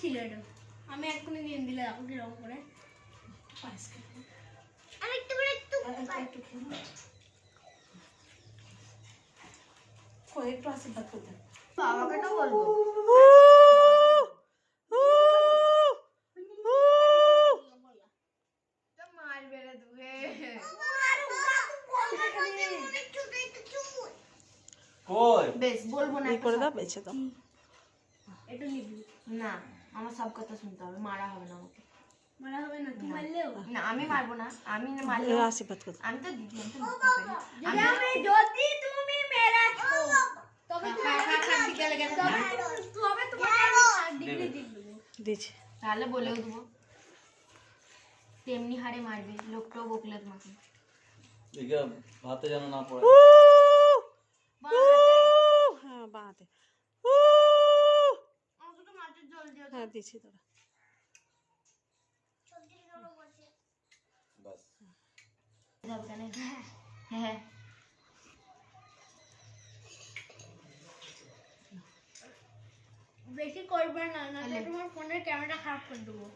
ছিল এটা, আমি এক্ষুনি নিয়ে দিলে দেখো কিরকম করে। আমি একটু করে একটু একটু আশীর্বাদ করতে বাবাকে তো বলবো। মারবে রে তুই। কই বেশ বলবো না, এই করে দাও, বেঁচে দাও। এটা নিবি না, আমার সব কথা শুনতে হবে, মারা হবে না আমাকে। মারা হবে না, তুই মারলেও না আমি মারবো না, আমি মারলে আশীর্বাদ করতে আমি তো দিদি, আমি তো দিতে পারি। যদি তুমি মেরাছো তবে তবে তোমাকে ডিগ্রি দিব। দিচ্ছি। তাহলে বলেও দেবো তেমনি হারে মারবে, লোকটাও বকলে তোমাকে। এদিকে হাতে যেন না পড়ে। হ্যাঁ বাঁহাতে। হ্যাঁ দিচ্ছি তোরা। বাস হ্যাঁ বেশি করবে না, না তোমার ফোনের ক্যামেরা খারাপ করে দেবো।